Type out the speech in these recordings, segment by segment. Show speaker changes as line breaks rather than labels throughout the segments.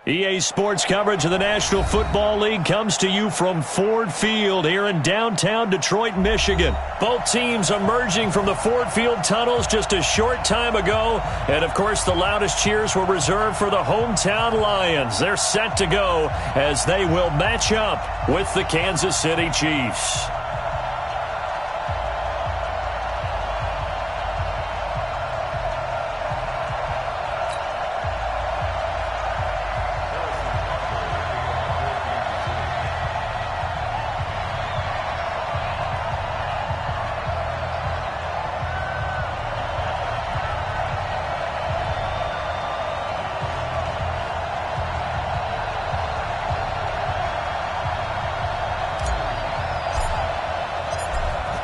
EA Sports coverage of the National Football League comes to you from Ford Field here in downtown Detroit, Michigan. Both teams emerging from the Ford Field tunnels just a short time ago. And, of course, the loudest cheers were reserved for the hometown Lions. They're set to go as they will match up with the Kansas City Chiefs.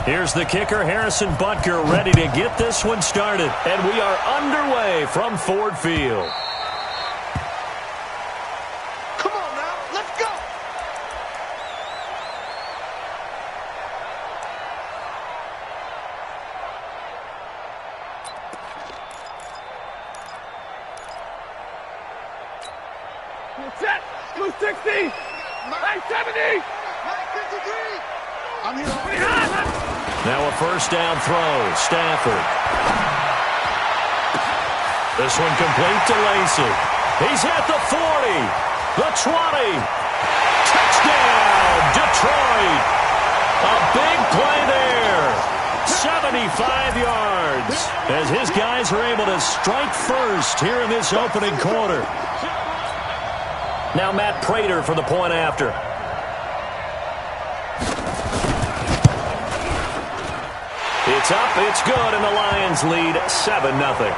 Here's the kicker, Harrison Butker, ready to get this one started. And we are underway from Ford Field.
Come on now, let's go! Set, 260, 970, 953. I'm here.
Now a first down throw, Stafford. This one complete to Lacey. He's at the 40, the 20. Touchdown, Detroit. A big play there. 75 yards as his guys are able to strike first here in this opening quarter. Now Matt Prater for the point after. It's up, it's good, and the Lions lead 7-0.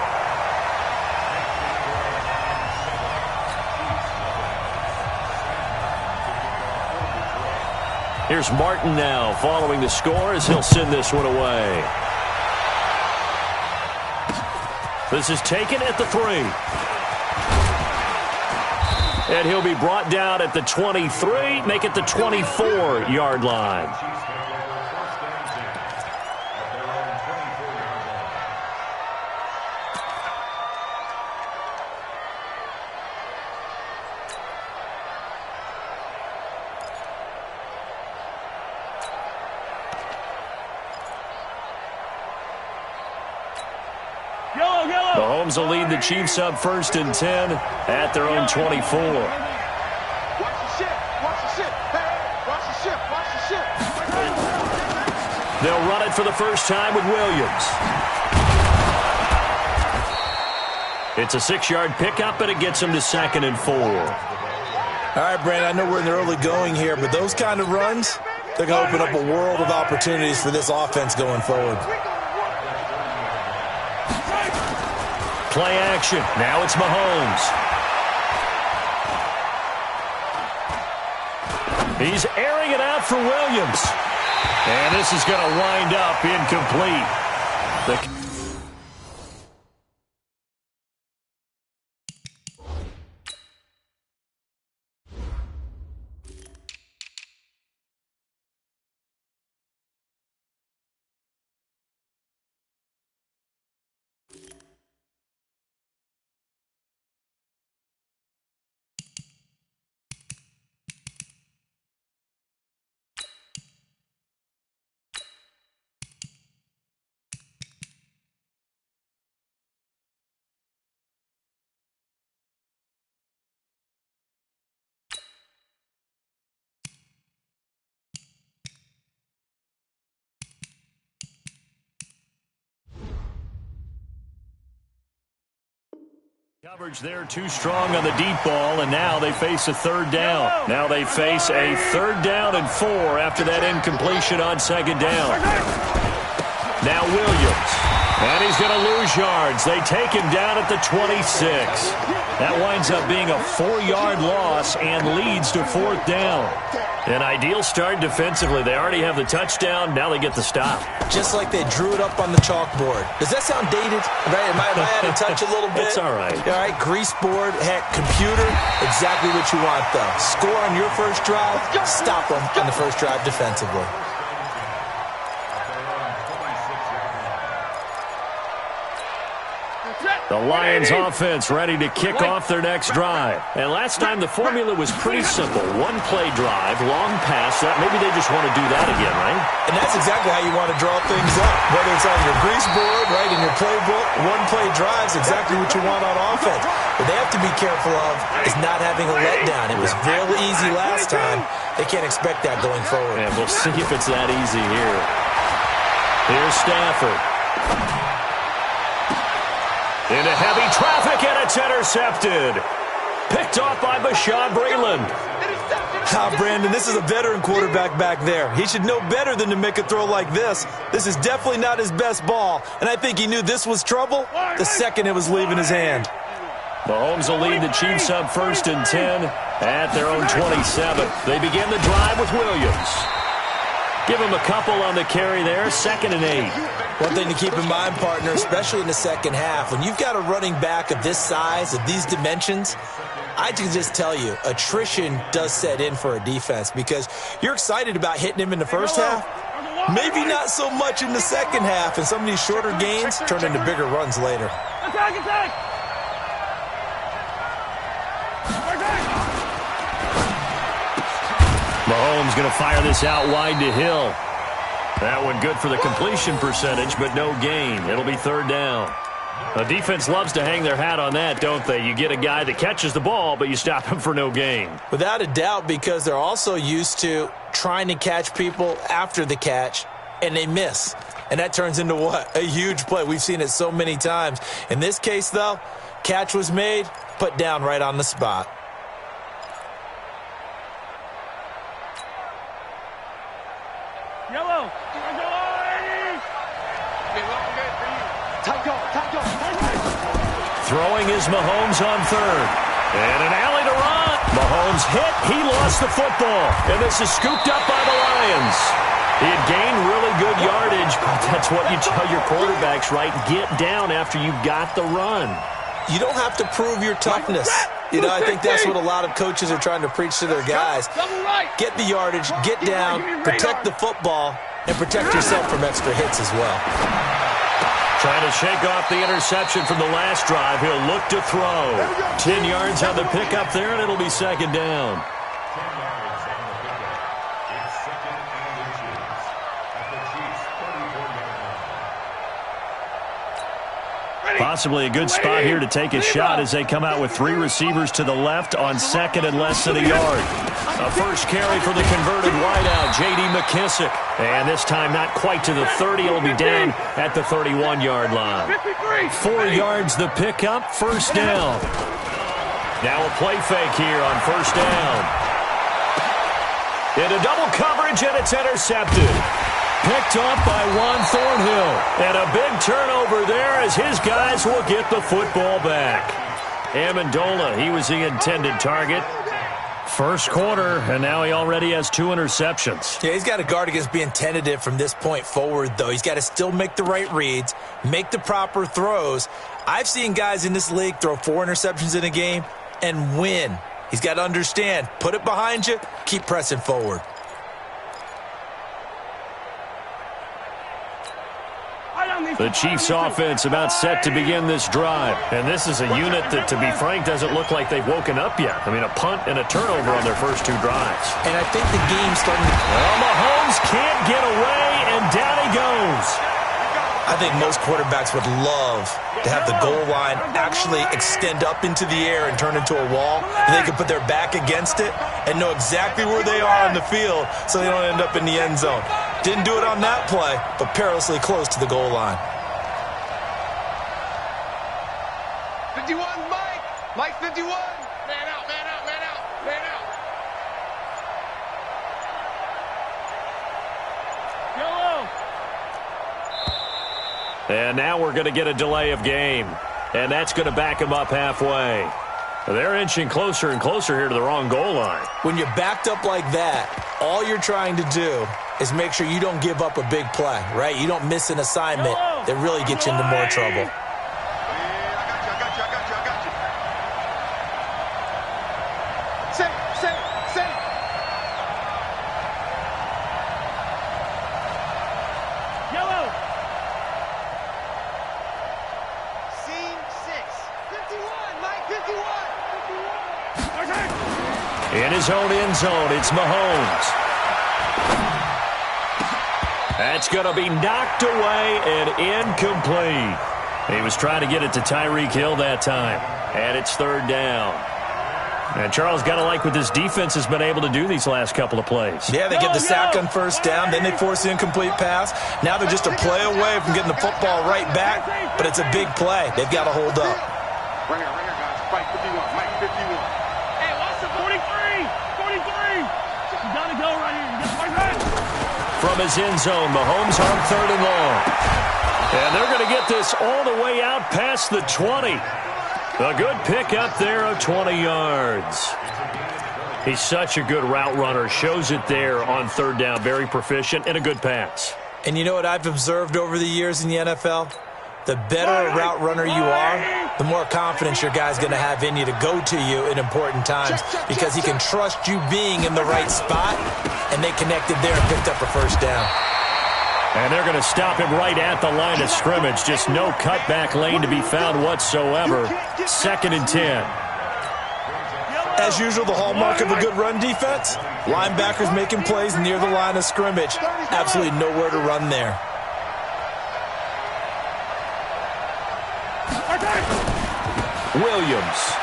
Here's Martin now following the score as he'll send this one away. This is taken at the 3. And he'll be brought down at the 23, make it the 24-yard line. Mahomes will lead the Chiefs up 1st and 10 at their own 24.
Watch the ship, watch the ship, hey, watch the ship, watch the ship.
They'll run it for the first time with Williams. It's a 6-yard pickup, and it gets them to 2nd and 4.
All right, Brandon, I know we're in the early going here, but those kind of runs, they're going to open up a world of opportunities for this offense going forward.
Play action. Now it's Mahomes. He's airing it out for Williams. And this is going to wind up incomplete. Coverage there too strong on the deep ball, and now they face a 3rd down. Now they face a 3rd down and 4 after that incompletion on 2nd down. Now Williams, and he's going to lose yards. They take him down at the 26. That winds up being a 4-yard loss and leads to 4th down. An ideal start defensively. They already have the touchdown. Now they get the stop.
Just like they drew it up on the chalkboard. Does that sound dated? Right? Am I out of touch a little bit?
It's all right.
All right, grease board, heck, computer, exactly what you want, though. Score on your first drive, stop them on the first drive defensively.
The Lions offense ready to kick off their next drive. And last time the formula was pretty simple. One-play drive, long pass. Maybe they just want to do that again, right?
And that's exactly how you want to draw things up. Whether it's on your grease board, right, in your playbook, one-play drive is exactly what you want on offense. What they have to be careful of is not having a letdown. It was real easy last time. They can't expect that going forward.
And we'll see if it's that easy here. Here's Stafford. Into heavy traffic, and it's intercepted. Picked off by Bashaud Breeland.
Brandon, this is a veteran quarterback back there. He should know better than to make a throw like this. This is definitely not his best ball, and I think he knew this was trouble the second it was leaving his hand.
Mahomes will lead the Chiefs up 1st and 10 at their own 27. They begin the drive with Williams. Give him a couple on the carry there, 2nd and 8.
One thing to keep in mind, partner, especially in the second half, when you've got a running back of this size, of these dimensions, I can just tell you, attrition does set in for a defense because you're excited about hitting him in the first half. Maybe not so much in the second half, and some of these shorter gains turn into bigger runs later.
Mahomes going to fire this out wide to Hill. That one good for the completion percentage, but no gain. It'll be 3rd down. The defense loves to hang their hat on that, don't they? You get a guy that catches the ball, but you stop him for no gain.
Without a doubt, because they're also used to trying to catch people after the catch, and they miss. And that turns into what? A huge play. We've seen it so many times. In this case, though, catch was made, put down right on the spot.
Yellow.
Throwing is Mahomes on 3rd. And an alley to run. Mahomes hit. He lost the football. And this is scooped up by the Lions. He had gained really good yardage, but that's what you tell your quarterbacks, right? Get down after you got the run.
You don't have to prove your toughness. I think that's what a lot of coaches are trying to preach to their guys. Get the yardage, get down, protect the football, and protect yourself from extra hits as well.
Trying to shake off the interception from the last drive. He'll look to throw. 10 yards on the pickup there, and it'll be 2nd down. Possibly a good spot here to take a shot as they come out with 3 receivers to the left on 2nd and less than a yard. A first carry for the converted wideout, J.D. McKissick. And this time not quite to the 30. It'll be down at the 31-yard line. 4 yards the pickup, 1st down. Now a play fake here on 1st down. Into double coverage, and it's intercepted. Picked off by Juan Thornhill. And a big turnover there as his guys will get the football back. Amendola, he was the intended target. First quarter, and now he already has 2 interceptions.
Yeah, he's got to guard against being tentative from this point forward, though. He's got to still make the right reads, make the proper throws. I've seen guys in this league throw 4 interceptions in a game and win. He's got to understand, put it behind you, keep pressing forward.
The Chiefs offense about set to begin this drive. And this is a unit that, to be frank, doesn't look like they've woken up yet. I mean, a punt and a turnover on their first 2 drives.
And I think the game's starting to...
Well, Mahomes can't get away, and down he goes.
I think most quarterbacks would love to have the goal line actually extend up into the air and turn into a wall, and they can put their back against it and know exactly where they are on the field so they don't end up in the end zone. Didn't do it on that play, but perilously close to the goal line.
51, Mike. Mike 51. Man out, man out, man out, man out. Yellow.
And now we're going to get a delay of game. And that's going to back them up halfway. They're inching closer and closer here to the wrong goal line.
When you're backed up like that, all you're trying to do is make sure you don't give up a big play, right? You don't miss an assignment that really gets you into more trouble.
Seen
In his own end zone, it's Mahomes. That's going to be knocked away and incomplete. He was trying to get it to Tyreek Hill that time. And it's third down. And Charles, got to like what this defense has been able to do these last couple of plays.
Yeah, they get the sack on first down, then they force the incomplete pass. Now they're just a play away from getting the football right back, but it's a big play. They've got to hold up.
Right here, guys. Mike 51. Mike 51. Hey, watch the 43. 43. You got to go right here. You got right.
From his end zone, Mahomes on third and long. And they're going to get this all the way out past the 20. A good pick up there of 20 yards. He's such a good route runner. Shows it there on third down. Very proficient and a good pass.
And you know what I've observed over the years in the NFL? The better a route runner you are, the more confidence your guy's going to have in you to go to you in important times because he can trust you being in the right spot, and they connected there and picked up a first down.
And they're going to stop him right at the line of scrimmage. Just no cutback lane to be found whatsoever. 2nd and 10.
As usual, the hallmark of a good run defense, linebackers making plays near the line of scrimmage. Absolutely nowhere to run there.
Williams.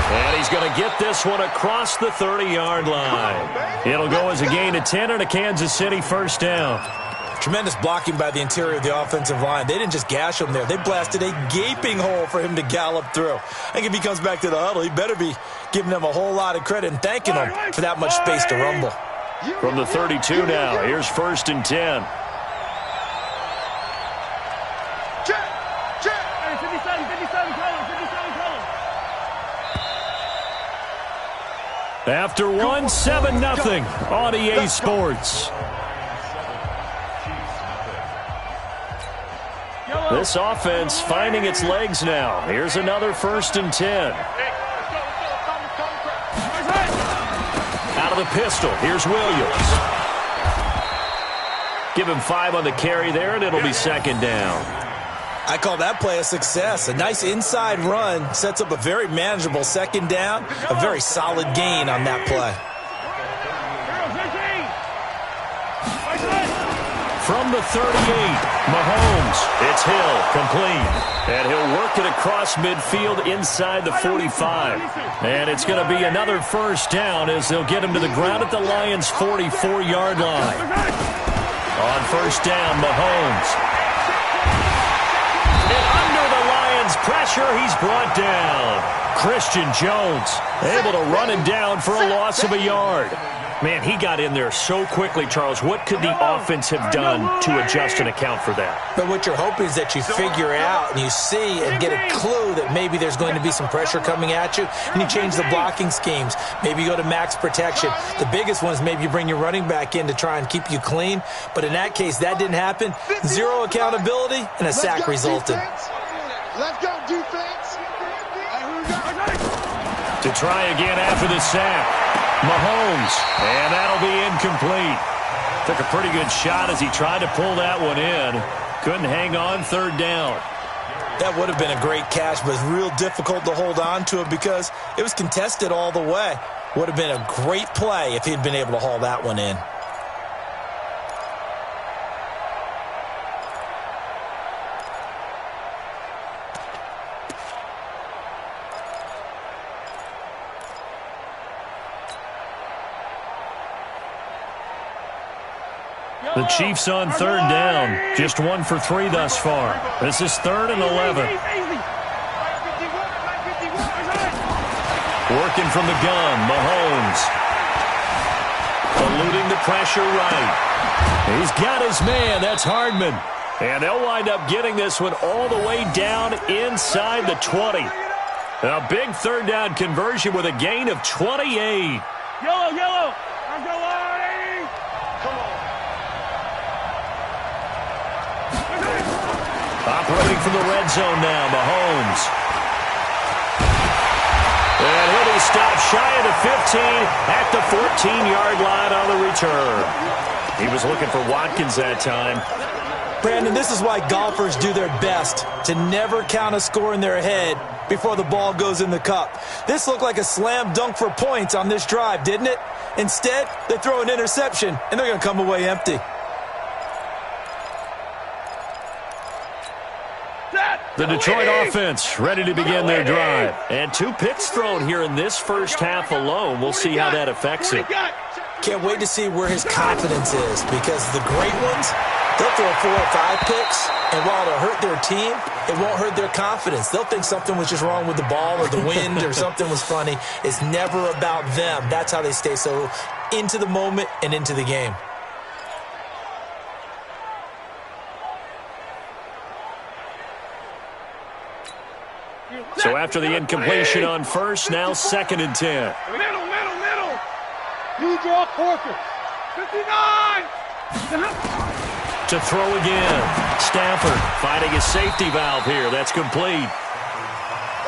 And he's going to get this one across the 30-yard line. It'll go as a gain of 10 and a Kansas City first down.
Tremendous blocking by the interior of the offensive line. They didn't just gash him there. They blasted a gaping hole for him to gallop through. I think if he comes back to the huddle, he better be giving them a whole lot of credit and thanking them for that much space to rumble.
From the 32 now, here's 1st and 10. After one, 7-0 on EA Sports. This offense finding its legs now. Here's another 1st and 10. Out of the pistol, here's Williams. Give him 5 on the carry there, and it'll be 2nd down.
I call that play a success. A nice inside run sets up a very manageable 2nd down. A very solid gain on that play.
From the 38, Mahomes. It's Hill, complete. And he'll work it across midfield inside the 45. And it's going to be another first down as they'll get him to the ground at the Lions' 44-yard line. On first down, Mahomes. Pressure, he's brought down. Christian Jones able to run him down for a loss of a yard. Man, he got in there so quickly, Charles. What could the offense have done to adjust and account for that?
But what you're hoping is that you figure out and you see and get a clue that maybe there's going to be some pressure coming at you, and you change the blocking schemes. Maybe you go to max protection. The biggest one is maybe you bring your running back in to try and keep you clean. But in that case, that didn't happen. 0 accountability, and a sack resulted.
Let's go, defense.
To try again after the sack. Mahomes. And that'll be incomplete. Took a pretty good shot as he tried to pull that one in. Couldn't hang on 3rd down.
That would have been a great catch, but it's real difficult to hold on to it because it was contested all the way. Would have been a great play if he'd been able to haul that one in.
The Chiefs on 3rd down. Just 1 for 3 thus far. This is 3rd and 11. Working from the gun, Mahomes. Eluding the pressure right. He's got his man. That's Hardman. And they'll wind up getting this one all the way down inside the 20. A big 3rd down conversion with a gain of 28.
Yellow. I'm going. Come on.
Operating from the red zone now, Mahomes. And he'll be stopped shy of the 15 at the 14-yard line on the return. He was looking for Watkins that time.
Brandon, this is why golfers do their best to never count a score in their head before the ball goes in the cup. This looked like a slam dunk for points on this drive, didn't it? Instead, they throw an interception, and they're going to come away empty.
The Detroit offense ready to begin their drive. And 2 picks thrown here in this first half alone. We'll see how that affects it.
Can't wait to see where his confidence is, because the great ones, they'll throw 4 or 5 picks, and while it'll hurt their team, it won't hurt their confidence. They'll think something was just wrong with the ball or the wind or something was funny. It's never about them. That's how they stay so into the moment and into the game.
So after the incompletion on first, now 2nd and 10.
Middle. You draw Corker. 59.
To throw again. Stafford finding his safety valve here. That's complete.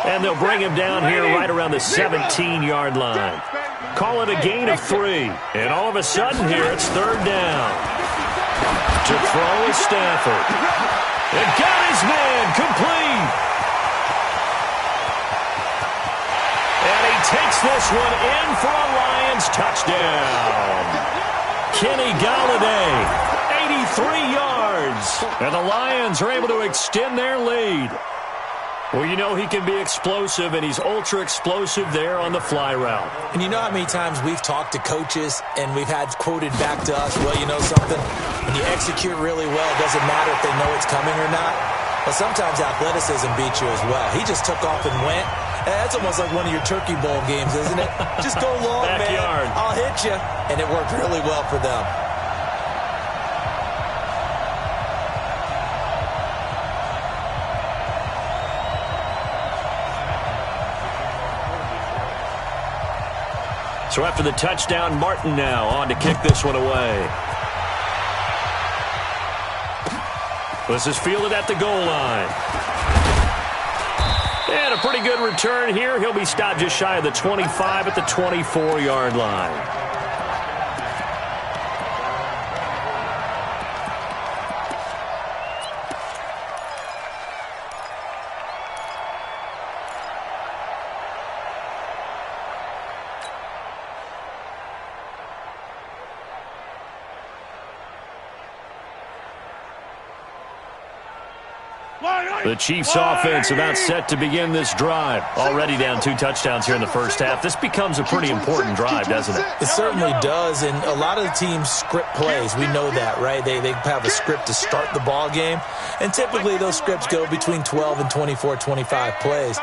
And they'll bring him down here right around the 17-yard line. Call it a gain of 3. And all of a sudden here, it's 3rd down. To throw is Stafford. And got his man complete. And he takes this one in for a Lions touchdown. Kenny Golladay, 83 yards. And the Lions are able to extend their lead. Well, you know he can be explosive, and he's ultra-explosive there on the fly route.
And you know how many times we've talked to coaches and we've had quoted back to us, well, you know something? When you execute really well, it doesn't matter if they know it's coming or not. But sometimes athleticism beats you as well. He just took off and went. That's almost like one of your Turkey Bowl games, isn't it? Just go long,
Backyard.
man. I'll hit you. And it worked really well for them.
So after the touchdown, Martin now on to kick this one away. This is fielded at the goal line. And a pretty good return here. He'll be stopped just shy of the 25 at the 24-yard line. The Chiefs offense about set to begin this drive. Already down 2 touchdowns here in the first half. This becomes a pretty important drive, doesn't it?
It certainly does, and a lot of the teams script plays. We know that, right? They have a script to start the ball game, and typically those scripts go between 12 and 24, 25 plays.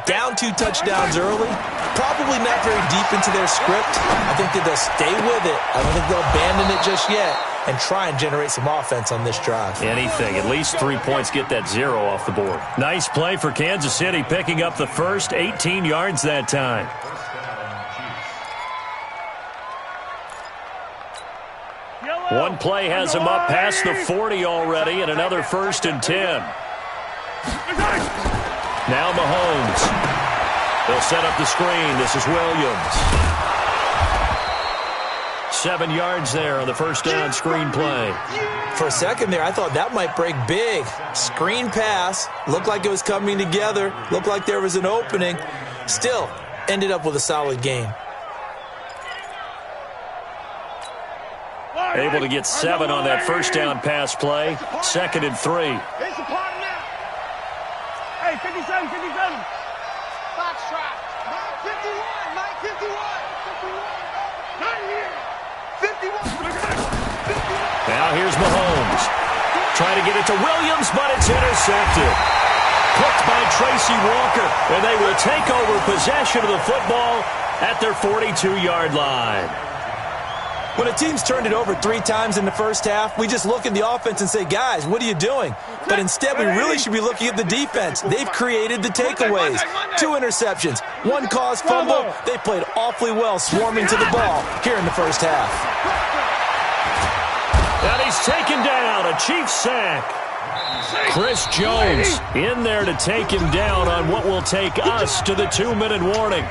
Down 2 touchdowns early, probably not very deep into their script. I think that they'll stay with it. I don't think they'll abandon it just yet and try and generate some offense on this drive.
Anything. At least 3 points, get that 0 off the board. Nice play for Kansas City, picking up the first 18 yards that time. One play has him up past the 40 already, and another 1st and 10. Now Mahomes. They'll set up the screen. This is Williams. 7 yards there on the first down screen play.
For a second there, I thought that might break big. Screen pass. Looked like it was coming together. Looked like there was an opening. Still, ended up with a solid game.
Able to get 7 on that first down pass play. 2nd and 3.
Hey, 57. Box trap. 51. 51. Not here. 51.
Now here's Mahomes. Trying to get it to Williams, but it's intercepted. Picked by Tracy Walker, and they will take over possession of the football at their 42-yard line.
When a team's turned it over 3 times in the first half, we just look at the offense and say, guys, what are you doing? But instead, we really should be looking at the defense. They've created the takeaways. 2 interceptions, 1 caused fumble. They played awfully well swarming to the ball here in the first half.
And he's taken down, a Chiefs sack. Chris Jones in there to take him down on what will take us to the 2-minute warning.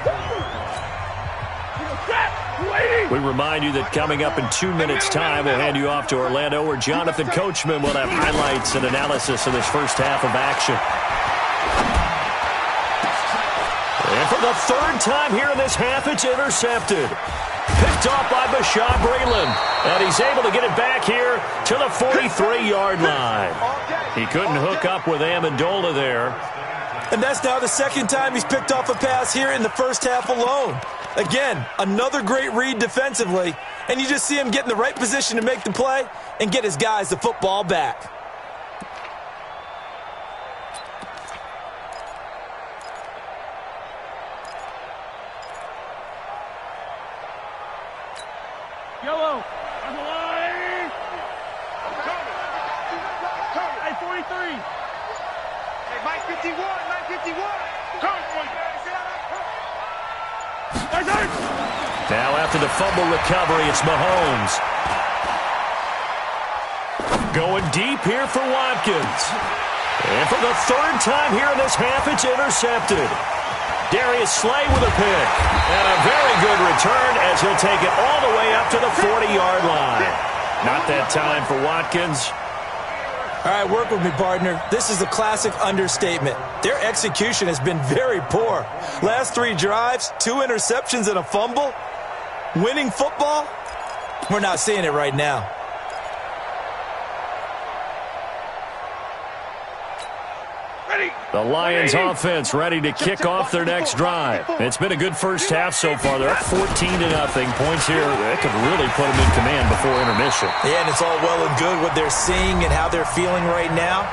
We remind you that coming up in 2 minutes' time, we'll hand you off to Orlando, where Jonathan Coachman will have highlights and analysis of this first half of action. And for the third time here in this half, it's intercepted. Picked off by Bashaud Breeland. And he's able to get it back here to the 43-yard line. He couldn't hook up with Amendola there.
And that's now the second time he's picked off a pass here in the first half alone. Again, another great read defensively, and you just see him get in the right position to make the play and get his guys the football back.
Yellow. On the line. Hey, 43. Hey, Mike 51. Mike 51.
Now after the fumble recovery, it's Mahomes. Going deep here for Watkins. And for the third time here in this half, it's intercepted. Darius Slay with a pick. And a very good return as he'll take it all the way up to the 40-yard line. Not that time for Watkins.
All right, work with me, partner. This is a classic understatement. Their execution has been very poor. Last 3 drives, 2 interceptions and a fumble. Winning football? We're not seeing it right now.
The Lions offense ready to kick off their next drive. It's been a good first half so far. They're up 14-0. Points here, that could really put them in command before intermission.
Yeah, and it's all well and good what they're seeing and how they're feeling right now.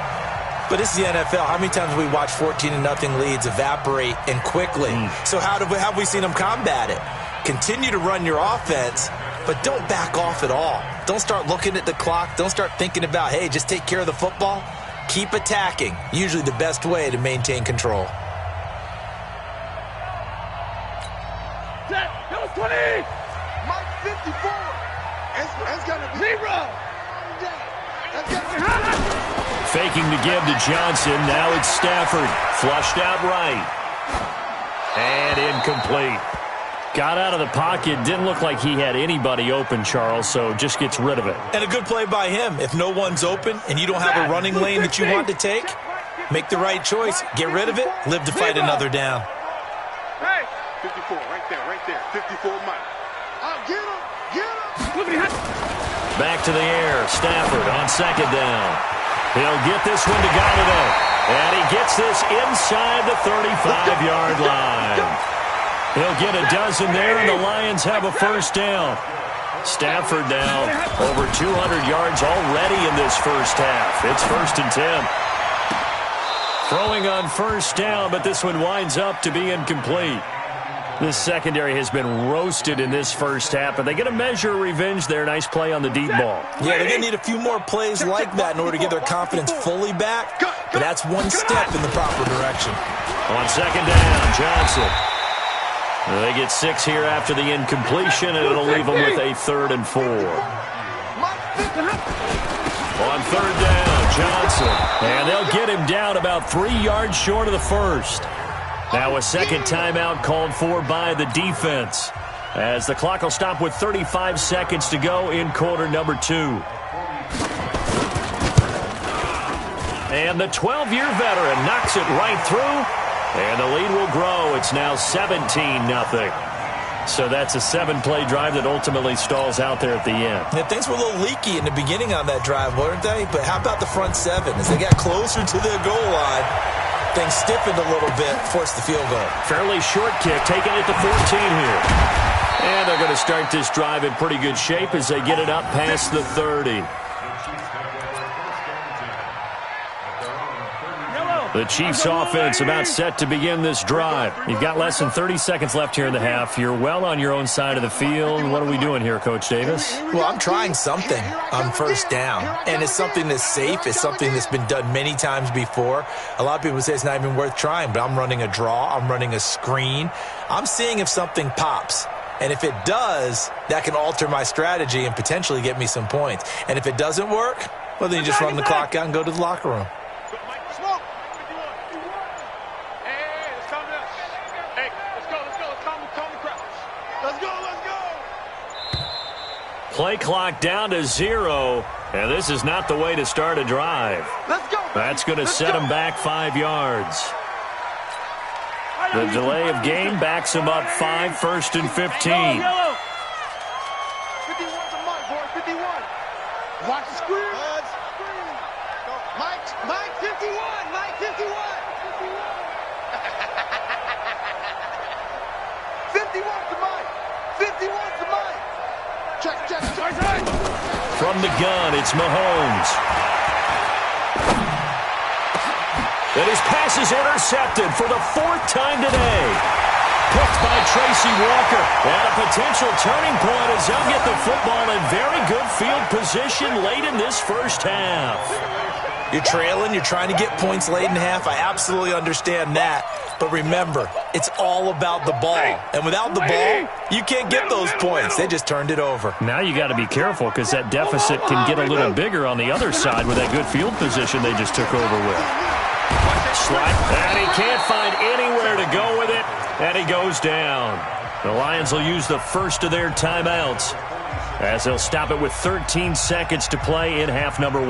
But this is the NFL. How many times have we watched 14-0 leads evaporate and quickly? So how have we seen them combat it? Continue to run your offense, but don't back off at all. Don't start looking at the clock. Don't start thinking about, hey, just take care of the football. Keep attacking. Usually the best way to maintain control.
That was 20. Mike 54. It's going to be 0.
Faking to give to Johnson. Now it's Stafford. Flushed out right. And incomplete. Got out of the pocket. Didn't look like he had anybody open, Charles, so just gets rid of it.
And a good play by him. If no one's open and you don't have a running lane that you want to take, make the right choice. Get rid of it. Live to fight another down.
Hey, 54, right there. 54 Mike. Get him.
Back to the air. Stafford on second down. He'll get this one to Golladay. And he gets this inside the 35-yard line. He'll get a dozen there, and the Lions have a first down. Stafford now over 200 yards already in this first half. It's 1st and 10. Throwing on first down, but this one winds up to be incomplete. This secondary has been roasted in this first half, but they get a measure of revenge there. Nice play on the deep ball.
Yeah, they're going to need a few more plays like that in order to get their confidence fully back, but that's one step in the proper direction.
On second down, Johnson. They get 6 here after the incompletion, and it'll leave them with a 3rd and 4. On third down, Johnson. And they'll get him down about 3 yards short of the first. Now a second timeout called for by the defense, as the clock will stop with 35 seconds to go in quarter number 2. And the 12-year veteran knocks it right through. And the lead will grow. It's now 17-0. So that's a 7-play drive that ultimately stalls out there at the end.
Yeah, things were a little leaky in the beginning on that drive, weren't they? But how about the front 7? As they got closer to the goal line, things stiffened a little bit, forced the field goal.
Fairly short kick, taking it to 14 here. And they're going to start this drive in pretty good shape as they get it up past the 30. The Chiefs offense about set to begin this drive. You've got less than 30 seconds left here in the half. You're well on your own side of the field. What are we doing here, Coach Davis?
Well, I'm trying something on first down. And it's something that's safe. It's something that's been done many times before. A lot of people say it's not even worth trying, but I'm running a draw. I'm running a screen. I'm seeing if something pops. And if it does, that can alter my strategy and potentially get me some points. And if it doesn't work, well, then you just run the clock out and go to the locker room.
play clock down to 0, and this is not the way to start a drive.
Let's go.
That's going to set him back 5 yards. The delay of game backs him up 5, 1st and 15.
51's a Mike, boy. 51. Watch the screen. Mike 51. Mike 51. 51's the Mike. 51's the Mike. Check.
From the gun, it's Mahomes. And his pass is intercepted for the 4th time today. Picked by Tracy Walker. And a potential turning point as they'll get the football in very good field position late in this first half.
You're trailing. You're trying to get points late in half. I absolutely understand that. But remember, it's all about the ball. And without the ball, you can't get those points. They just turned it over.
Now you got to be careful because that deficit can get a little bigger on the other side with that good field position they just took over with. And he can't find anywhere to go with it, and he goes down. The Lions will use the first of their timeouts as they'll stop it with 13 seconds to play in half number 1.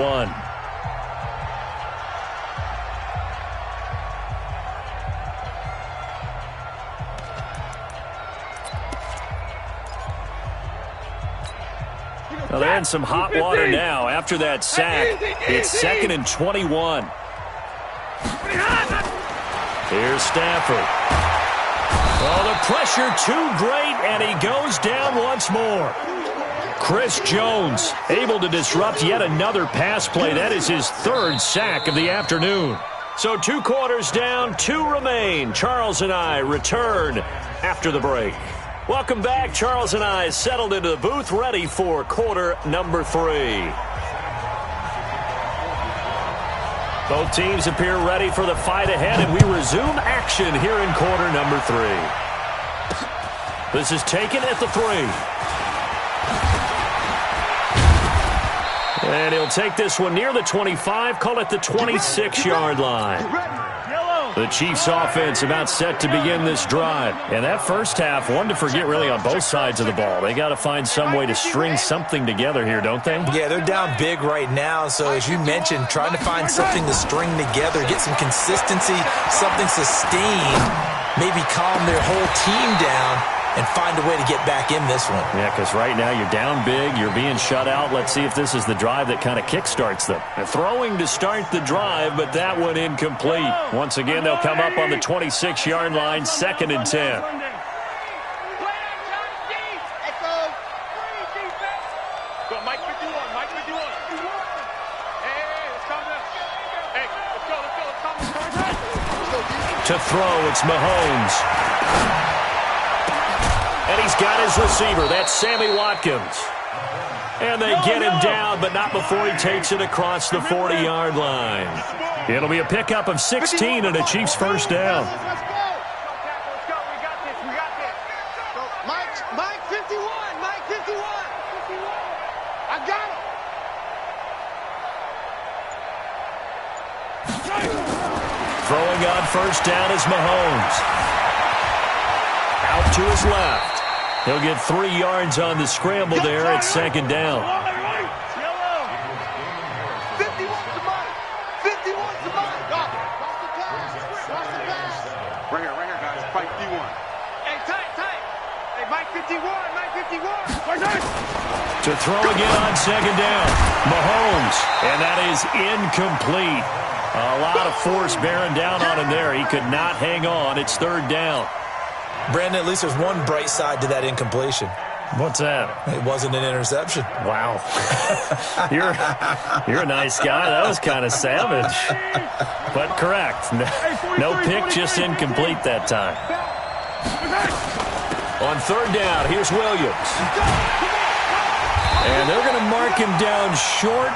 Well, they're in some hot water now after that sack. It's 2nd and 21. Here's Stafford. Oh, the pressure too great, and he goes down once more. Chris Jones able to disrupt yet another pass play. That is his 3rd sack of the afternoon. So 2 quarters down, 2 remain. Charles and I return after the break. Welcome back. Charles and I settled into the booth, ready for quarter number 3. Both teams appear ready for the fight ahead, and we resume action here in quarter number 3. This is taken at the 3. And he'll take this one near the 25, call it the 26-yard line. The Chiefs offense about set to begin this drive. And that first half, one to forget really on both sides of the ball. They got to find some way to string something together here, don't they?
Yeah, they're down big right now. So as you mentioned, trying to find something to string together, get some consistency, something sustained, maybe calm their whole team down and find a way to get back in this one.
Yeah, because right now you're down big, you're being shut out. Let's see if this is the drive that kind of kickstarts them. They're throwing to start the drive, but that one incomplete. Once again, they'll come up on the 26-yard line, 2nd and 10.
Mike 51. Hey, let's calm down. Hey, let's go.
To throw, it's Mahomes. And he's got his receiver. That's Sammy Watkins. And they get him down, but not before he takes it across the 40-yard line. It'll be a pickup of 16 and a Chiefs first down.
Let's go. We got this. Mike 51. I got him.
Throwing on first down is Mahomes. Out to his left. He'll get 3 yards on the scramble there at 2nd down.
51's the Mike. Right here, guys. Fight 51. Hey, tight. Hey, Mike 51.
To throw again on 2nd down. Mahomes. And that is incomplete. A lot of force bearing down on him there. He could not hang on. It's 3rd down.
Brandon, at least there's one bright side to that incompletion.
What's that?
It wasn't an interception.
Wow. You're a nice guy. That was kind of savage. But correct. No pick, just incomplete that time. On 3rd down, here's Williams. And they're going to mark him down short,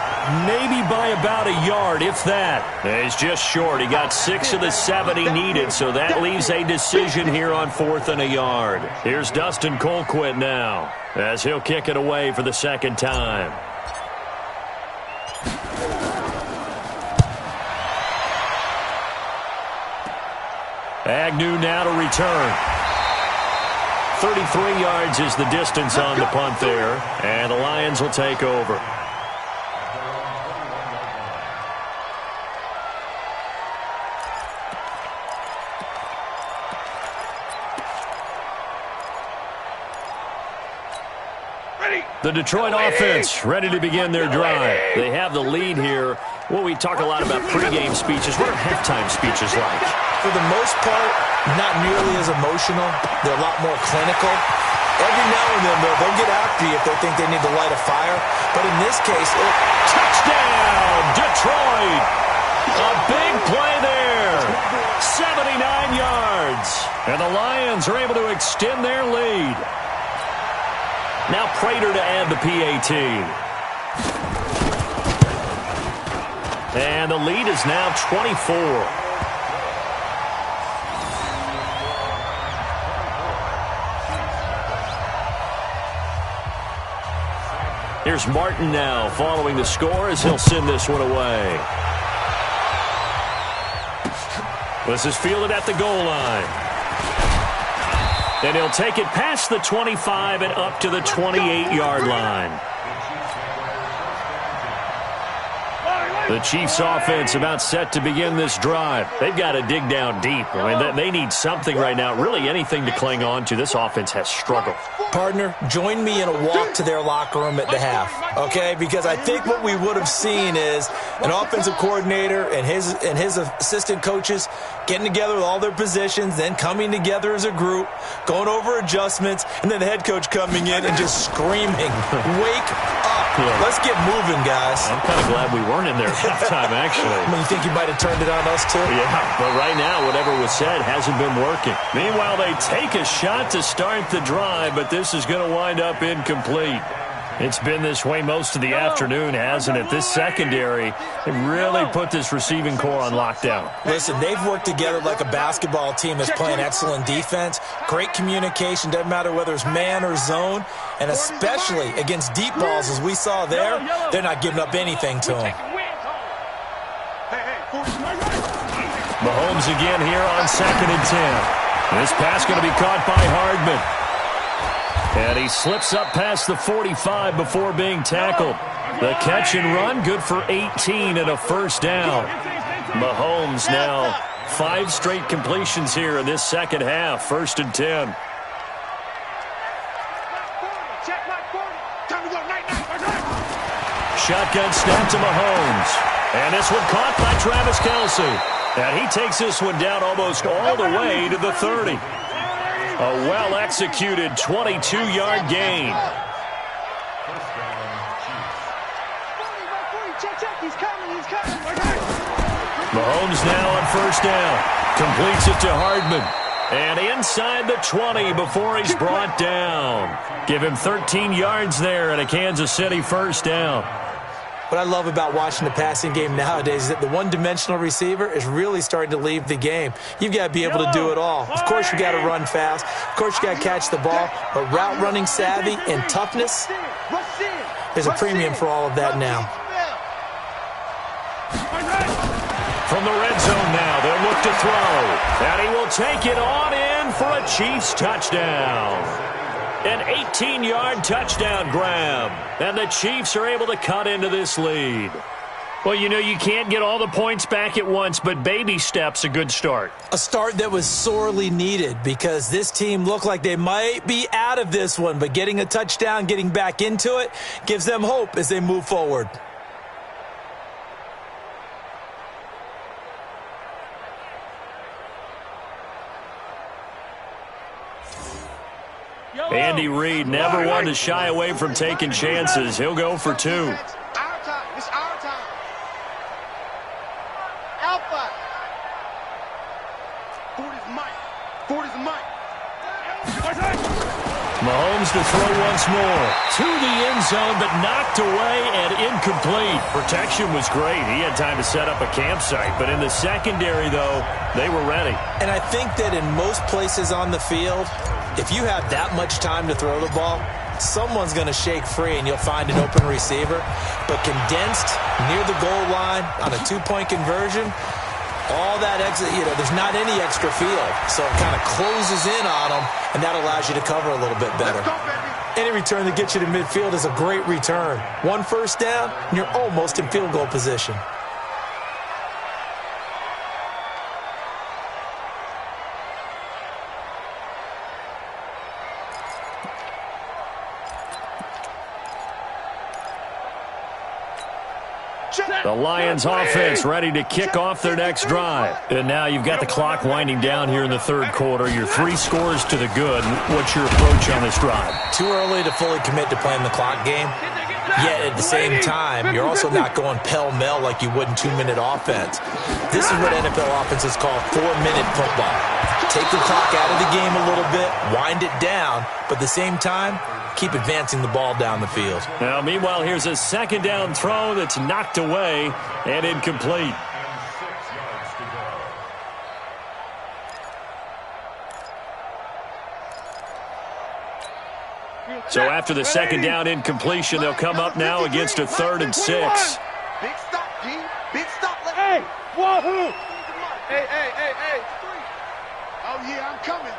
maybe by about a yard, if that. He's just short. He got 6 of the 7 he needed, so that leaves a decision here on 4th and a yard. Here's Dustin Colquitt now, as he'll kick it away for the 2nd time. Agnew now to return. 33 yards is the distance on the punt there, and the Lions will take over. The Detroit offense ready to begin their drive. They have the lead here. Well, we talk a lot about pregame speeches. What are halftime speeches like?
For the most part, not nearly as emotional. They're a lot more clinical. Every now and then, they'll get after you if they think they need to light a fire. But in this case,
touchdown, Detroit! A big play there. 79 yards. And the Lions are able to extend their lead. Now Prater to add the PAT. And the lead is now 24. Here's Martin now following the score as he'll send this one away. This is fielded at the goal line. And he'll take it past the 25 and up to the 28-yard line. The Chiefs offense about set to begin this drive. They've got to dig down deep. I mean, they need something right now, really anything to cling on to. This offense has struggled.
Partner, join me in a walk to their locker room at the half, okay? Because I think what we would have seen is an offensive coordinator and his assistant coaches getting together with all their positions, then coming together as a group, going over adjustments, and then the head coach coming in and just screaming, "Wake up. Yeah. Let's get moving, guys."
I'm kind of glad we weren't in there at halftime, actually.
You think you might have turned it on us, too?
Yeah, but right now, whatever was said hasn't been working. Meanwhile, they take a shot to start the drive, but this is going to wind up incomplete. It's been this way most of the afternoon, hasn't it? This secondary, they really put this receiving core on lockdown.
Listen, they've worked together like a basketball team that's playing excellent defense. Great communication, doesn't matter whether it's man or zone. And especially against deep balls, as we saw there, they're not giving up anything to them.
Mahomes again here on 2nd and 10. This pass going to be caught by Hardman. And he slips up past the 45 before being tackled. The catch and run, good for 18 and a first down. Mahomes now 5 straight completions here in this second half. 1st and 10. Shotgun snap to Mahomes. And this one caught by Travis Kelce. And he takes this one down almost all the way to the 30. A well-executed 22-yard gain. Mahomes now on 1st down. Completes it to Hardman. And inside the 20 before he's brought down. Give him 13 yards there and a Kansas City 1st down.
What I love about watching the passing game nowadays is that the one-dimensional receiver is really starting to leave the game. You've got to be able to do it all. Of course, you got to run fast. Of course, you got to catch the ball. But route running savvy and toughness, there's a premium for all of that now.
From the red zone now, they'll look to throw. And he will take it on in for a Chiefs touchdown. An 18-yard touchdown grab. And the Chiefs are able to cut into this lead. Well, you know, you can't get all the points back at once, but baby steps a good start.
A start that was sorely needed because this team looked like they might be out of this one, but getting a touchdown, getting back into it, gives them hope as they move forward.
Andy Reid never one to shy away from taking chances. He'll go for 2.
Our time. It's our time. Alpha. Ford is Mike. Ford is Mike.
Mahomes to throw once more. To the end zone, but knocked away and incomplete. Protection was great. He had time to set up a campsite. But in the secondary, though, they were ready.
And I think that in most places on the field, if you have that much time to throw the ball, someone's going to shake free and you'll find an open receiver. But condensed near the goal line on a 2-point conversion, All that exit, there's not any extra field, so it kind of closes in on them, and that allows you to cover a little bit better. Any return that gets you to midfield is a great return. 1 first down, and you're almost in field goal position.
The Lions offense ready to kick off their next drive. And now you've got the clock winding down here in the third quarter. You're 3 scores to the good. What's your approach on this drive?
Too early to fully commit to playing the clock game. Yet at the same time, you're also not going pell-mell like you would in 2-minute offense. This is what NFL offenses call 4-minute football. Take the clock out of the game a little bit, wind it down, but at the same time, keep advancing the ball down the field.
Now, meanwhile, here's a second down throw that's knocked away and incomplete. So after the second down incompletion, they'll come up now against a 3rd and 6.
Big stop, G. Big stop. Hey, wahoo! Hey. Oh, yeah, I'm coming.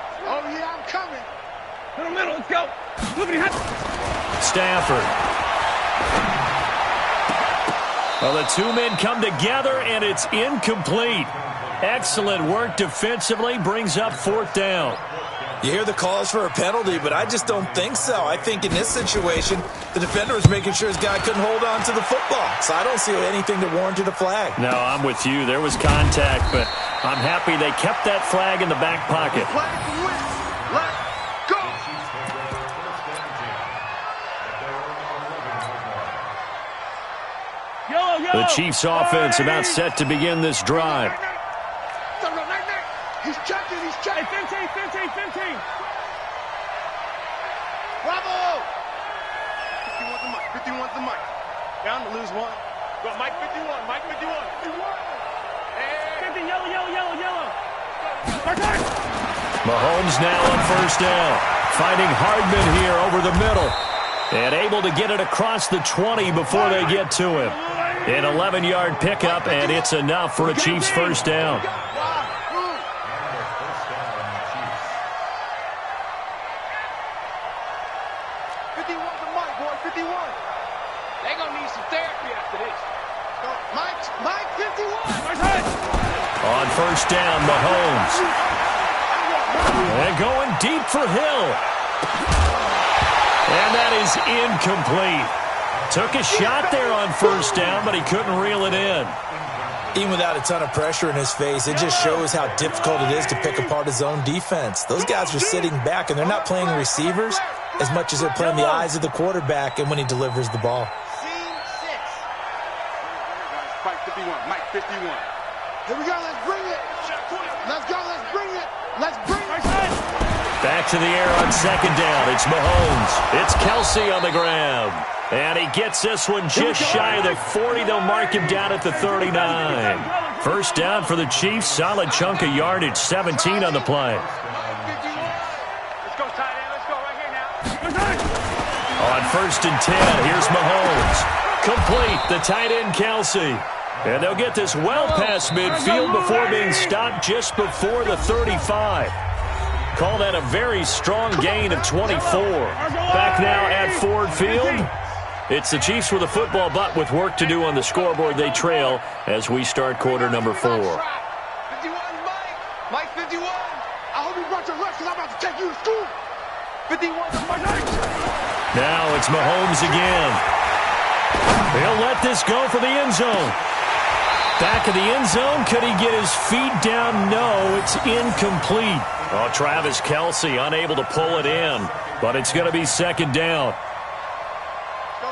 To the middle, let's go.
Stafford. Well, the 2 men come together, and it's incomplete. Excellent work defensively, brings up 4th down.
You hear the calls for a penalty, but I just don't think so. I think in this situation, the defender was making sure his guy couldn't hold on to the football. So I don't see anything that warranted a flag.
No, I'm with you. There was contact, but I'm happy they kept that flag in the back pocket.
Let's go.
The Chiefs offense about set to begin this drive.
He's checking. 15. Bravo. 51's the mic. Down to lose 1. Go, Mike 51. 50, yellow.
Mahomes now on 1st down. Finding Hardman here over the middle. And able to get it across the 20 before they get to him. An 11-yard pickup, and it's enough for a Chiefs 1st down.
51's the mic, boy. 51. They gonna need some therapy after this. Mike 51.
On 1st down, Mahomes. And going deep for Hill. And that is incomplete. Took a shot there on 1st down, but he couldn't reel it in.
Even without a ton of pressure in his face, it just shows how difficult it is to pick apart his own defense. Those guys are sitting back, and they're not playing receivers as much as they're playing the eyes of the quarterback and when he delivers the ball.
Scene 6. Mike 51. Mike 51. Here we go. Let's bring it. Let's go. Let's bring it.
Back to the air on 2nd down. It's Mahomes. It's Kelsey on the ground. And he gets this one just shy of the 40. They'll mark him down at the 39. 1st down for the Chiefs. Solid chunk of yardage. 17 on the play.
Let's go, tight end. Let's go right here now.
On 1st and 10, here's Mahomes. Complete, the tight end Kelsey. And they'll get this well past midfield before being stopped just before the 35. Call that a very strong gain of 24. Back now at Ford Field. It's the Chiefs with a football, but with work to do on the scoreboard. They trail as we start quarter number 4.
51, Mike 51. I hope you brought your lunch because I'm about to take you to school. 51,
Now it's Mahomes again. He'll let this go for the end zone. Back of the end zone. Could he get his feet down? No, it's incomplete. Oh, Travis Kelsey unable to pull it in, but it's going to be 2nd down.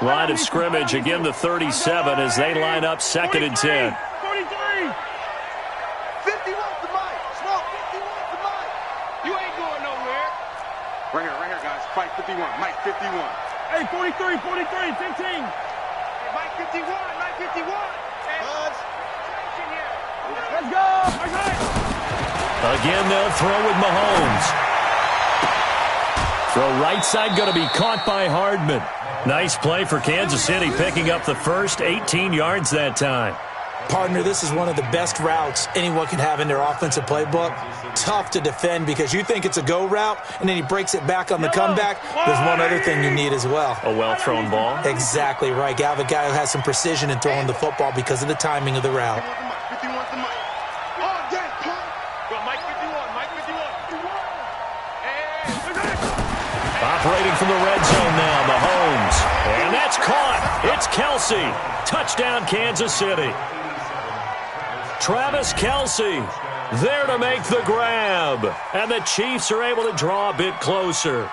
Line of scrimmage, again the 37 as they line up 2nd and 10.
43. 51's the mic. Smoke, 51's the mic. You ain't going nowhere. Right here, guys. Fight 51. Mike 51. Hey, 43, 15. Hey, Mike 51. Let's go.
Again, they'll throw with Mahomes. Throw right side, going to be caught by Hardman. Nice play for Kansas City, picking up the first 18 yards that time.
Partner, this is one of the best routes anyone can have in their offensive playbook. Tough to defend because you think it's a go route, and then he breaks it back on the comeback. There's one other thing you need as well.
A well-thrown ball?
Exactly right. You have a guy who has some precision in throwing the football because of the timing of the route.
Operating from the red zone now, Mahomes. And that's caught. It's Kelsey. Touchdown, Kansas City. Travis Kelsey there to make the grab. And the Chiefs are able to draw a bit closer.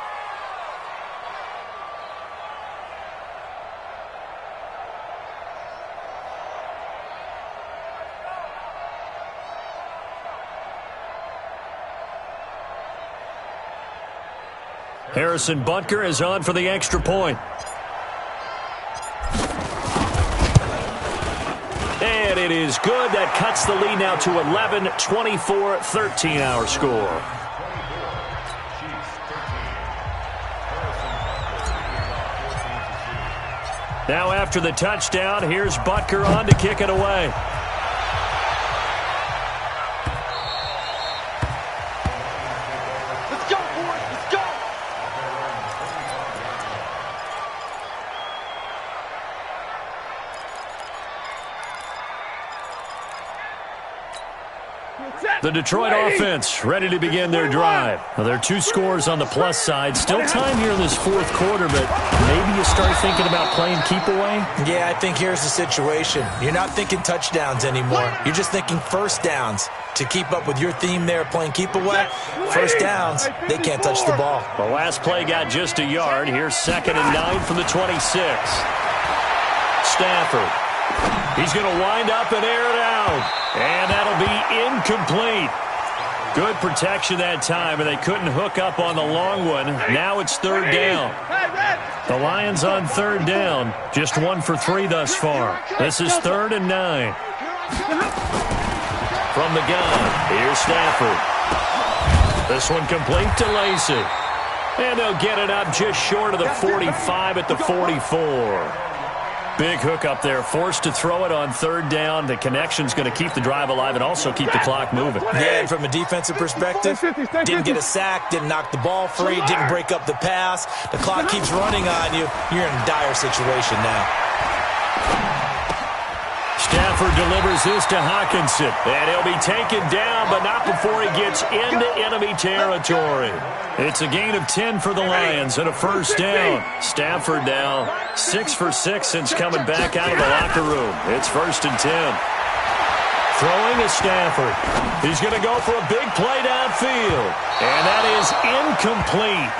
Harrison Butker is on for the extra point. And it is good. That cuts the lead now to 11, 24-13 our score. Now after the touchdown, here's Butker on to kick it away. The Detroit offense ready to begin their drive. Now, there are 2 scores on the plus side. Still time here in this fourth quarter, but maybe you start thinking about playing keep away?
Yeah, I think here's the situation. You're not thinking touchdowns anymore. You're just thinking first downs. To keep up with your theme there, playing keep away, first downs, they can't touch the ball.
The last play got just a yard. Here's 2nd and 9 from the 26. Stafford. He's going to wind up and air it out. And that'll be incomplete. Good protection that time, and they couldn't hook up on the long one. Now it's 3rd down. The Lions on 3rd down. Just 1 for 3 thus far. This is 3rd and 9. From the gun, here's Stafford. This one complete to Lacy. And they'll get it up just short of the 45 at the 44. Big hook up there, forced to throw it on 3rd down. The connection's going to keep the drive alive and also keep the clock moving.
Yeah, and from a defensive perspective, didn't get a sack, didn't knock the ball free, didn't break up the pass. The clock keeps running on you. You're in a dire situation now.
Stafford delivers this to Hawkinson, and he'll be taken down, but not before he gets into enemy territory. It's a gain of 10 for the Lions and a first down. Stafford now 6 for 6 since coming back out of the locker room. It's 1st and 10. Throwing is Stafford. He's going to go for a big play downfield, and that is incomplete.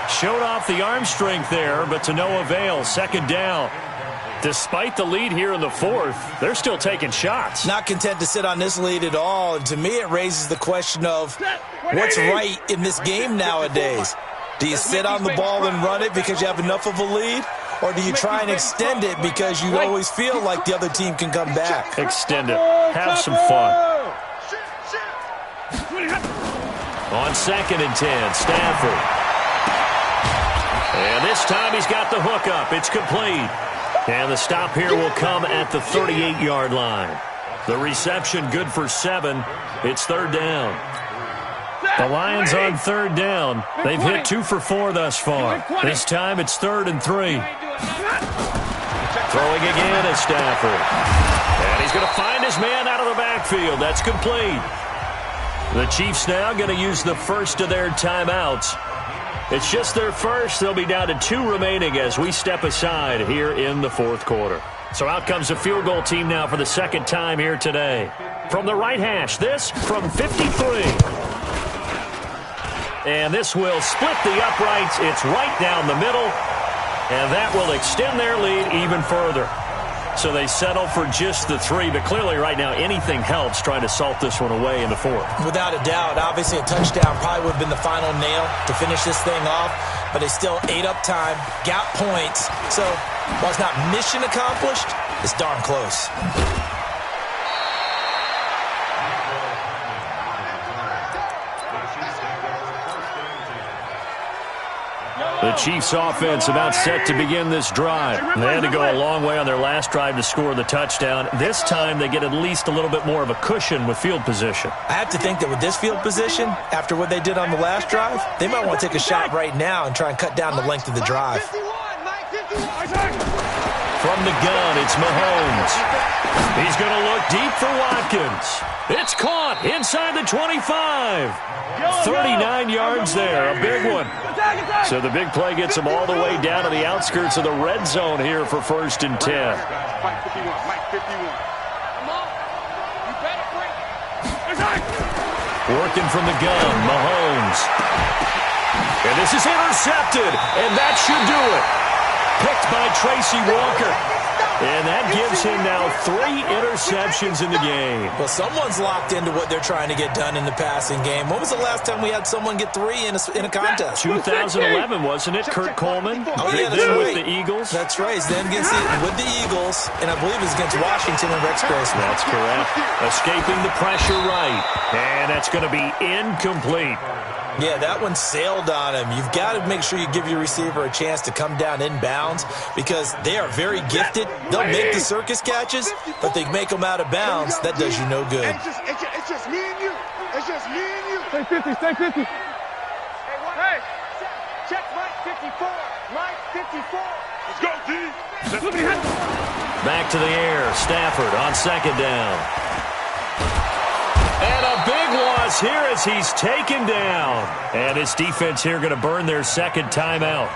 Showed off the arm strength there, but to no avail. 2nd down. Despite the lead here in the 4th, they're still taking shots.
Not content to sit on this lead at all. And to me, it raises the question of what's right in this game nowadays. Do you sit on the ball and run it because you have enough of a lead? Or do you try and extend it because you always feel like the other team can come back?
Extend it. Have some fun. On 2nd and 10, Stafford. And this time he's got the hook up. It's complete. And the stop here will come at the 38-yard line. The reception good for 7. It's 3rd down. The Lions on 3rd down. They've hit 2 for 4 thus far. This time it's 3rd and 3. Throwing again is Stafford. And he's going to find his man out of the backfield. That's complete. The Chiefs now going to use the first of their timeouts. It's just their first. They'll be down to 2 remaining as we step aside here in the 4th quarter. So out comes a field goal team now for the 2nd time here today. From the right hash, this from 53. And this will split the uprights. It's right down the middle. And that will extend their lead even further. So they settle for just the 3, but clearly right now anything helps trying to salt this one away in the 4th.
Without a doubt, obviously a touchdown probably would have been the final nail to finish this thing off, but they still ate up time, got points. So while it's not mission accomplished, it's darn close.
The Chiefs offense about set to begin this drive. They had to go a long way on their last drive to score the touchdown. This time they get at least a little bit more of a cushion with field position.
I have to think that with this field position, after what they did on the last drive, they might want to take a shot right now and try and cut down the length of the drive.
From the gun, it's Mahomes. He's going to look deep for Watkins. It's caught inside the 25. 39 yards there, a big one. So the big play gets him all the way down to the outskirts of the red zone here for 1st and 10. Working from the gun, Mahomes. And this is intercepted, and that should do it. Picked by Tracy Walker. And that gives him now 3 interceptions in the game.
Well, someone's locked into what they're trying to get done in the passing game. When was the last time we had someone get 3 in a contest?
2011, wasn't it? Kurt Coleman?
Oh, yeah, that's
then
right.
with the Eagles?
That's right. Then with the Eagles, and I believe it's against Washington and Rex Grossman.
That's correct. Escaping the pressure right. And that's going to be incomplete.
Yeah, that one sailed on him. You've got to make sure you give your receiver a chance to come down inbounds because they are very gifted. They'll make the circus catches, but they make them out of bounds. That does you no good.
It's just me and you. It's just me and you.
Stay 50, stay 50.
Hey, check Mike 54. Mike 54. Let's go, D.
Back to the air. Stafford on 2nd down. And a big loss here as he's taken down. And his defense here going to burn their 2nd timeout.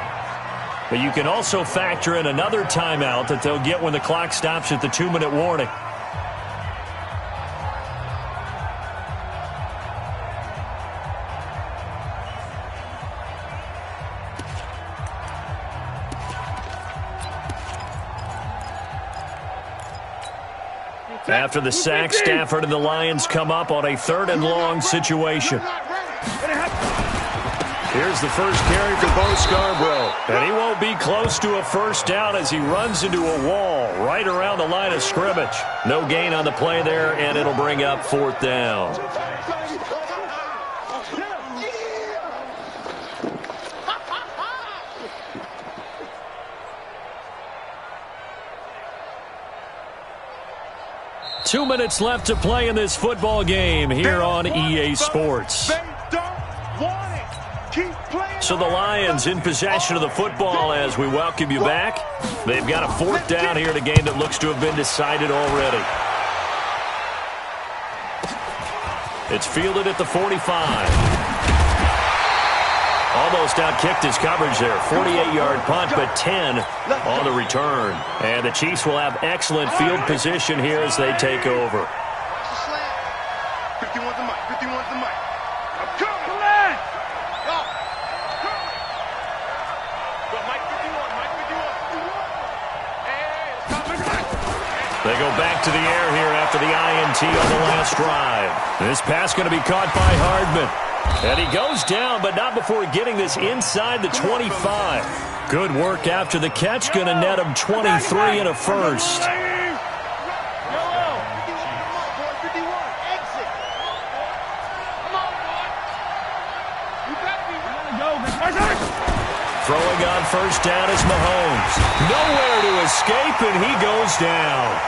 But you can also factor in another timeout that they'll get when the clock stops at the 2-minute warning. After the sack, Stafford and the Lions come up on a 3rd and long situation. Here's the first carry for Bo Scarborough. And he won't be close to a 1st down as he runs into a wall right around the line of scrimmage. No gain on the play there, and it'll bring up 4th down. Two minutes left to play in this football game here on EA Sports. So the Lions in possession of the football as we welcome you back. They've got a 4th down here in a game that looks to have been decided already. It's fielded at the 45. Almost outkicked his coverage there. 48-yard punt, but 10 on the return. And the Chiefs will have excellent field position here as they take over.
51's the mic. 51's the mic. I'm coming. Go, Mike 51. Mike 51.
They go back to the air here after the INT on the last drive. This pass going to be caught by Hardman. And he goes down, but not before getting this inside the 25. Good work after the catch. Going to net him 23 and a 1st. Throwing on 1st down is Mahomes. Nowhere to escape, and he goes down.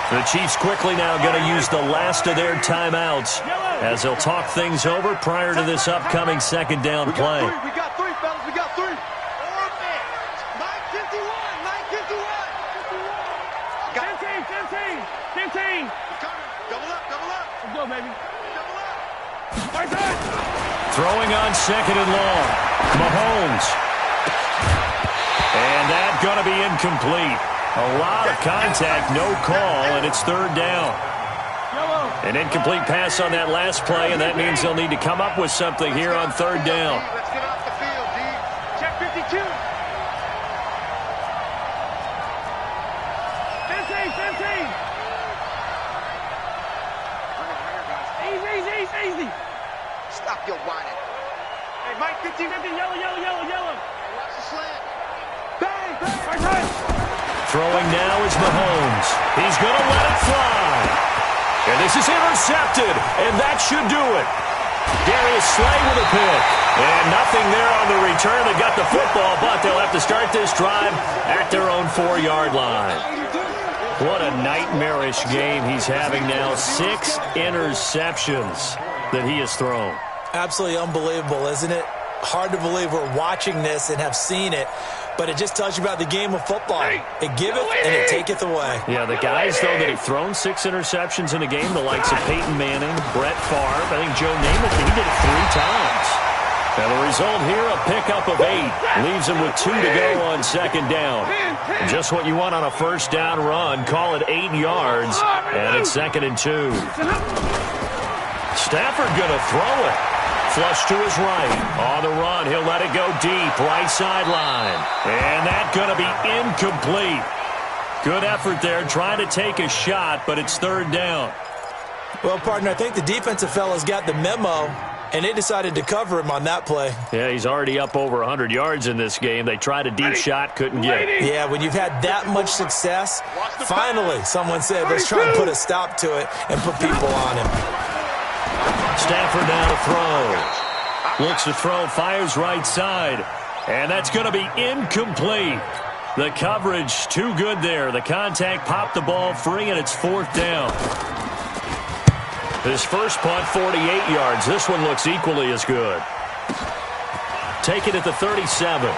The Chiefs quickly now going to use the last of their timeouts as they'll talk things over prior to this upcoming 2nd down play.
We got 3, fellas. We got 3. 4 minutes. Mike 51. Mike 51.
10-10.
Double up.
Let's go, baby.
Double up.
Throwing on 2nd and long. Mahomes. And that's going to be incomplete. A lot of contact, no call, and it's 3rd down. An incomplete pass on that last play, and that means they'll need to come up with something here on 3rd down.
Let's get off the field, D. Check 52.
10-10. Easy.
Stop your whining. Hey, Mike 50.
Yellow.
Hey, watch the slant. Bang.
Throwing now is Mahomes. He's going to let it fly. And this is intercepted, and that should do it. Darius Slay with a pick. And nothing there on the return. They got the football, but they'll have to start this drive at their own 4-yard line. What a nightmarish game he's having now. 6 interceptions that he has thrown.
Absolutely unbelievable, isn't it? Hard to believe we're watching this and have seen it, but it just tells you about the game of football. It giveth and it taketh away.
Yeah, the guys, though, that have thrown 6 interceptions in a game, the likes of Peyton Manning, Brett Favre, I think Joe Namath, he did it 3 times. And the result here, a pickup of 8. Leaves him with 2 to go on 2nd down. Just what you want on a 1st down run. Call it 8 yards, and it's 2nd and 2. Stafford going to throw it. Flush to his right. On the run, he'll let it go deep. Right sideline. And that's going to be incomplete. Good effort there, trying to take a shot, but it's 3rd down.
Well, partner, I think the defensive fellas got the memo, and they decided to cover him on that play.
Yeah, he's already up over 100 yards in this game. They tried a deep shot, couldn't get it.
Yeah, when you've had that much success, finally someone said, let's try and put a stop to it and put people on him.
Stafford now to throw. Looks to throw, fires right side. And that's going to be incomplete. The coverage too good there. The contact popped the ball free, and it's 4th down. His first punt, 48 yards. This one looks equally as good. Take it at the 37.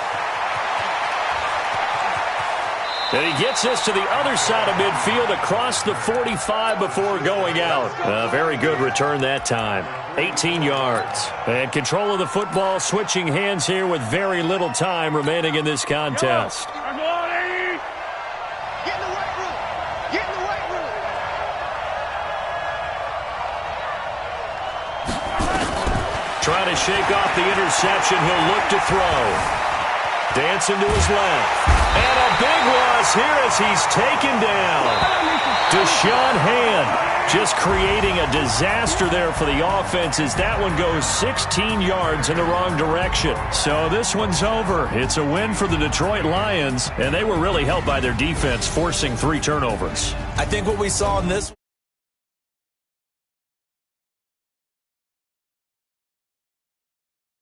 And he gets this to the other side of midfield across the 45 before going out. A very good return that time. 18 yards. And control of the football switching hands here with very little time remaining in this contest.
Get in the weight room. Get in the weight room.
Trying to shake off the interception. He'll look to throw. Dancing to his left. And a big loss here as he's taken down. Deshaun Hand just creating a disaster there for the offense as that one goes 16 yards in the wrong direction. So this one's over. It's a win for the Detroit Lions, and they were really helped by their defense forcing 3 turnovers.
I think what we saw in this